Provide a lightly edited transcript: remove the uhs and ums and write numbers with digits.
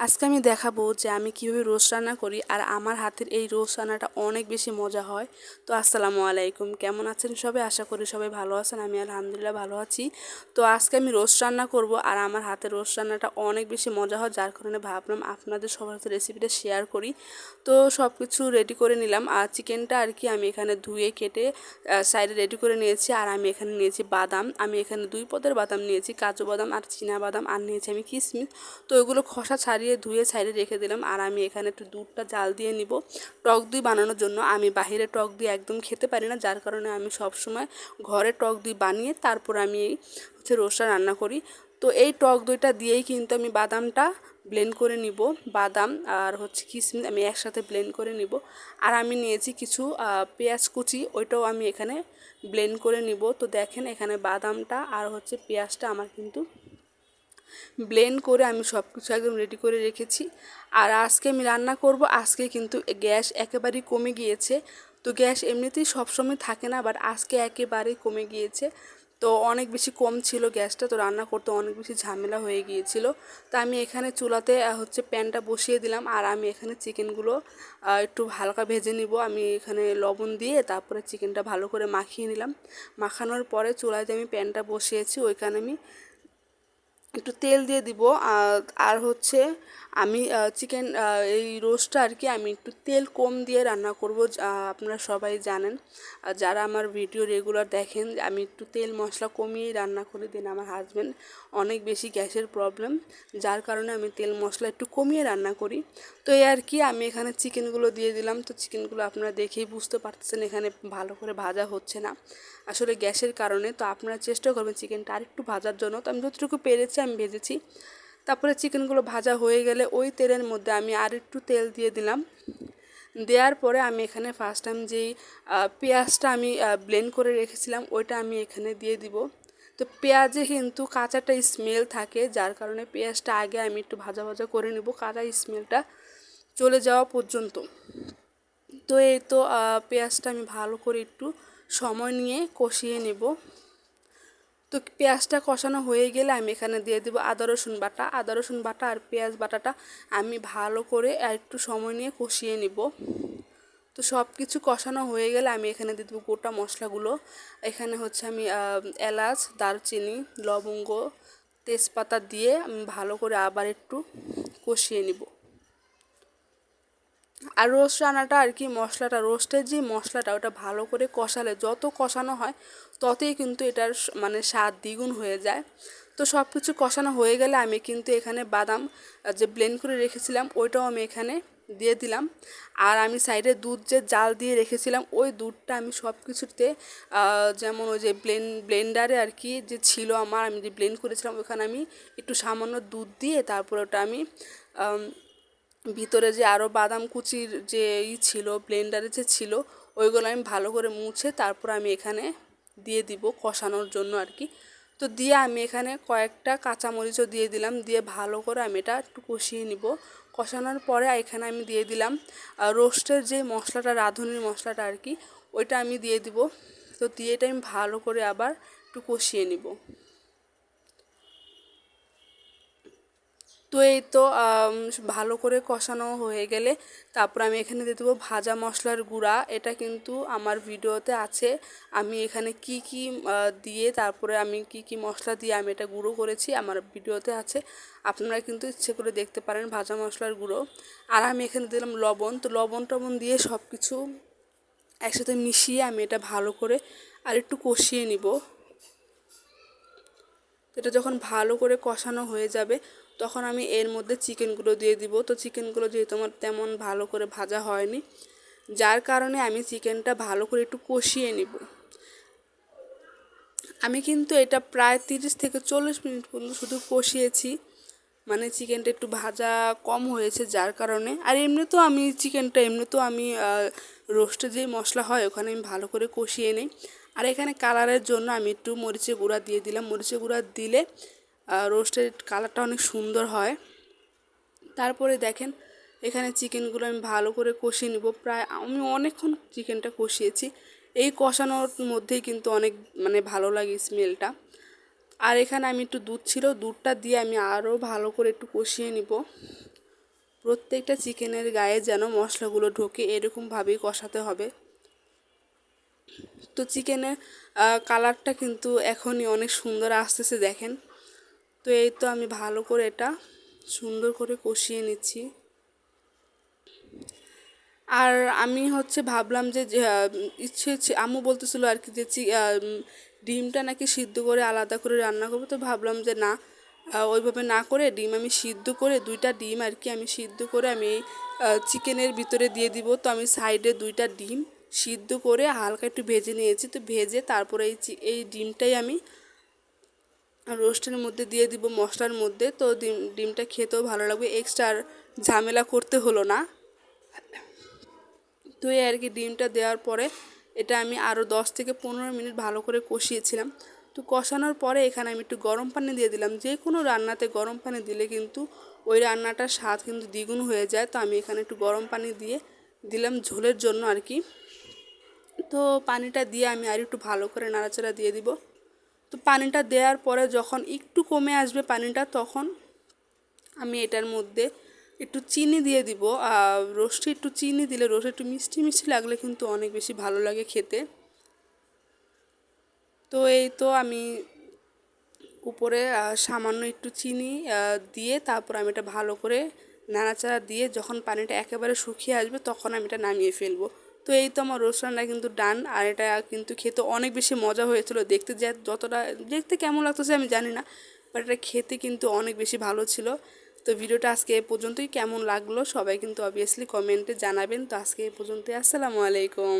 আজকে আমি দেখাবো যে আমি কিভাবে রোস্ট রান্না করি আর আমার হাতের এই রোস্ট রান্নাটা অনেক বেশি মজা হয়। তো আসসালামু আলাইকুম, কেমন আছেন সবাই? আশা করি সবাই ভালো আছেন, আমি আলহামদুলিল্লাহ ভালো আছি। তো আজকে আমি রোস্ট রান্না করব আর আমার হাতের রোস্ট রান্নাটা অনেক বেশি মজা হয়, যার কারণে ভাবলাম আপনাদের সবার সাথে রেসিপিটা শেয়ার করি। তো সব কিছু রেডি করে নিলাম আর চিকেনটা আর কি আমি এখানে ধুয়ে কেটে সাইডে রেডি করে নিয়েছি। আর আমি এখানে নিয়েছি বাদাম, আমি এখানে দুই পদের বাদাম নিয়েছি, কাজু বাদাম আর চীনা বাদাম, আর নিয়েছি আমি কিশমিশ। তো ওইগুলো খোসা ছাড়িয়ে ধুয়ে সাইডে রেখে দিলাম। আর আমি এখানে একটু দুধটা জাল দিয়ে নিব টক দই বানানোর জন্য। আমি বাহিরে টক দই একদম খেতে পারি না, যার কারণে আমি সবসময় ঘরে টক দই বানিয়ে তারপর আমি এই রোস্টটা রান্না করি। তো এই টক দইটা দিয়েই কিন্তু আমি বাদামটা ব্লেন্ড করে নিব। বাদাম আর কিশমিশ আমি একসাথে ব্লেন্ড করে নিব। আর আমি নিয়েছি কিছু পেঁয়াজ কুচি, ওইটাও আমি এখানে ব্লেন্ড করে নিব। তো দেখেন এখানে বাদামটা আর পেঁয়াজটা আমার কিন্তু ব্লেন্ড করে আমি সব কিছু একদম রেডি করে রেখেছি। আর আজকে আমি রান্না করব, আজকে কিন্তু গ্যাস একেবারেই কমে গিয়েছে। তো গ্যাস এমনিতেই সবসময় থাকে না, বাট আজকে একেবারেই কমে গিয়েছে। তো অনেক বেশি কম ছিল গ্যাসটা, তো রান্না করতে অনেক বেশি ঝামেলা হয়ে গিয়েছিল। তো আমি এখানে চুলাতে প্যানটা বসিয়ে দিলাম। আর আমি এখানে চিকেনগুলো একটু হালকা ভেজে নিব। আমি এখানে লবণ দিয়ে তারপরে চিকেনটা ভালো করে মাখিয়ে নিলাম। মাখানোর পরে চুলাতে আমি প্যানটা বসিয়েছি, ওইখানে আমি একটু তেল দিয়ে দিব। আর আমি চিকেন এই রোস্টটা আর কি আমি একটু তেল কম দিয়ে রান্না করব। আপনারা সবাই জানেন, যারা আমার ভিডিও রেগুলার দেখেন, আমি একটু তেল মশলা কমিয়েই রান্না করে দিন। আমার হাজব্যান্ড অনেক বেশি গ্যাসের প্রবলেম, যার কারণে আমি তেল মশলা একটু কমিয়ে রান্না করি। তো এই আর কি আমি এখানে চিকেনগুলো দিয়ে দিলাম। তো চিকেনগুলো আপনারা দেখেই বুঝতে পারতেছেন এখানে ভালো করে ভাজা হচ্ছে না, আসলে গ্যাসের কারণে। তো আপনারা চেষ্টা করবেন চিকেনটা আরেকটু ভাজার জন্য। তো আমি যতটুকু পেরেছি আমি ভেজেছি। তারপরে চিকেনগুলো ভাজা হয়ে গেলে ওই তেলের মধ্যে আমি আর একটু তেল দিয়ে দিলাম। দেওয়ার পরে আমি এখানে ফার্স্ট টাইম যেই পেঁয়াজটা আমি ব্লেন্ড করে রেখেছিলাম ওইটা আমি এখানে দিয়ে দিব। তো পেঁয়াজে কিন্তু কাঁচাটা স্মেল থাকে, যার কারণে পেঁয়াজটা আগে আমি একটু ভাজা ভাজা করে নেব কাঁচা স্মেলটা চলে যাওয়া পর্যন্ত। তো এই তো পেঁয়াজটা আমি ভালো করে একটু সময় নিয়ে কষিয়ে নেব। তো পেঁয়াজটা কষানো হয়ে গেলে আমি এখানে দিয়ে দেবো আদা রসুন বাটা। আদা রসুন বাটা আর পেঁয়াজ বাটাটা আমি ভালো করে একটু সময় নিয়ে কষিয়ে নিব। তো সব কিছু কষানো হয়ে গেলে আমি এখানে দিয়ে দেবো গোটা মশলাগুলো। এখানে আমি এলাচ, দারচিনি, লবঙ্গ, তেজপাতা দিয়ে আমি ভালো করে আবার একটু কষিয়ে নিব। আর রোস্ট রান্নাটা আর কি মশলাটা, রোস্টের যে মশলাটা ওটা ভালো করে কষালে, যত কষানো হয় ততই কিন্তু এটার মানে স্বাদ দ্বিগুণ হয়ে যায়। তো সব কিছু কষানো হয়ে গেলে আমি কিন্তু এখানে বাদাম যে ব্লেন্ড করে রেখেছিলাম ওইটাও আমি এখানে দিয়ে দিলাম। আর আমি সাইডে দুধ যে জাল দিয়ে রেখেছিলাম ওই দুধটা আমি সব কিছুতে যেমন ওই যে ব্লেন্ডারে আর কি যে ছিল আমার, আমি যে ব্লেন্ড করেছিলাম ওখানে আমি একটু সামান্য দুধ দিয়ে তারপর ওটা আমি ভিতরে যে আরও বাদাম কুচির যে ছিল ব্লেন্ডারে যে ছিল ওইগুলো আমি ভালো করে মুছে তারপর আমি এখানে দিয়ে দিব কষানোর জন্য আর কি। তো দিয়ে আমি এখানে কয়েকটা কাঁচামরিচও দিয়ে দিলাম, দিয়ে ভালো করে আমি এটা একটু কষিয়ে নিব। কষানোর পরে এখানে আমি দিয়ে দিলাম রোস্টের যে মশলাটা, রাঁধুনির মশলাটা আর কি, ওইটা আমি দিয়ে দিব। তো দিয়ে এটা আমি ভালো করে আবার একটু কষিয়ে নিব। তো এই তো ভালো করে কষানো হয়ে গেলে তারপর আমি এখানে দিয়ে দেবো ভাজা মশলার গুঁড়া। এটা কিন্তু আমার ভিডিওতে আছে, আমি এখানে কি কি দিয়ে তারপরে আমি কি কি মশলা দিয়ে আমি এটা গুঁড়ো করেছি আমার ভিডিওতে আছে, আপনারা কিন্তু ইচ্ছে করে দেখতে পারেন ভাজা মশলার গুঁড়ো। আর আমি এখানে দিলাম লবণ। তো লবণ টবণ দিয়ে সব কিছু একসাথে মিশিয়ে আমি এটা ভালো করে আর একটু কষিয়ে নিব। এটা যখন ভালো করে কষানো হয়ে যাবে তখন আমি এর মধ্যে চিকেনগুলো দিয়ে দিব। তো চিকেনগুলো যেহেতু আমার তেমন ভালো করে ভাজা হয়নি, যার কারণে আমি চিকেনটা ভালো করে একটু কষিয়ে নিব। আমি কিন্তু এটা প্রায় 30 থেকে 40 মিনিট পর্যন্ত শুধু কষিয়েছি, মানে চিকেনটা একটু ভাজা কম হয়েছে যার কারণে। আর এমনিতেও আমি চিকেনটা এমনিতেও আমি রোস্টে যে মশলা হয় ওখানে আমি ভালো করে কষিয়ে নিই। আর এখানে কালারের জন্য আমি একটু মরিচের গুঁড়া দিয়ে দিলাম, মরিচের গুঁড়া দিলে রোস্টের কালারটা অনেক সুন্দর হয়। তারপরে দেখেন এখানে চিকেনগুলো আমি ভালো করে কষিয়ে নিব, প্রায় আমি অনেকক্ষণ চিকেনটা কষিয়েছি। এই কষানোর মধ্যেই কিন্তু অনেক মানে ভালো লাগে স্মেলটা। আর এখানে আমি একটু দুধ ছিল, দুধটা দিয়ে আমি আরও ভালো করে একটু কষিয়ে নিব। প্রত্যেকটা চিকেনের গায়ে যেন মশলাগুলো ঢোকে এরকমভাবেই কষাতে হবে। তো চিকেনের কালারটা কিন্তু এখনই অনেক সুন্দর আসতেছে দেখেন। তো এই তো আমি ভালো করে এটা সুন্দর করে কষিয়ে নিচ্ছি। আর আমি ভাবলাম যে ইচ্ছে আম্মু বলতেছিল আর কি যে ডিমটা নাকি সিদ্ধ করে আলাদা করে রান্না করবো। তো ভাবলাম যে না, ওইভাবে না করে ডিম আমি সিদ্ধ করে 2টা ডিম আর কি আমি সিদ্ধ করে আমি চিকেনের ভিতরে দিয়ে দিব। তো আমি সাইডে 2টা ডিম সিদ্ধ করে হালকা একটু ভেজে নিয়েছি। তো ভেজে তারপরে এই ডিমটাই আমি রোস্টের মধ্যে দিয়ে দিব, মশলার মধ্যে। তো ডিমটা খেতেও ভালো লাগবে, এক্সট্রা ঝামেলা করতে হলো না। তো এই আর কি ডিমটা দেওয়ার পরে এটা আমি আরও 10 থেকে 15 মিনিট ভালো করে কষিয়েছিলাম। তো কষানোর পরে এখানে আমি একটু গরম পানি দিয়ে দিলাম। যে কোনো রান্নাতে গরম পানি দিলে কিন্তু ওই রান্নাটার স্বাদ কিন্তু দ্বিগুণ হয়ে যায়। তো আমি এখানে একটু গরম পানি দিয়ে দিলাম ঝোলের জন্য আর কি। তো পানিটা দিয়ে আমি আর একটু ভালো করে নাড়াচাড়া দিয়ে দিব। তো পানিটা দেওয়ার পরে যখন একটু কমে আসবে পানিটা, তখন আমি এটার মধ্যে একটু চিনি দিয়ে দিব। রোস্টে একটু চিনি দিলে রোস্ট একটু মিষ্টি মিষ্টি লাগলে কিন্তু অনেক বেশি ভালো লাগে খেতে। তো এই তো আমি উপরে সামান্য একটু চিনি দিয়ে তারপর আমি এটা ভালো করে নাড়াচাড়া দিয়ে যখন পানিটা একেবারে শুকিয়ে আসবে তখন আমি এটা নামিয়ে ফেলবো। তো এই তো আমার রোস্ট রান্না কিন্তু ডান। আর এটা কিন্তু খেতে অনেক বেশি মজা হয়েছিল। দেখতে যতটা দেখতে কেমন লাগতেছে আমি জানি না, বাট এটা খেতে কিন্তু অনেক বেশি ভালো ছিল। তো ভিডিওটা আজকে এ পর্যন্তই। কেমন লাগলো সবাই কিন্তু অবভিয়াসলি কমেন্টে জানাবেন। তো আজকে এ পর্যন্তই। আসসালামু আলাইকুম।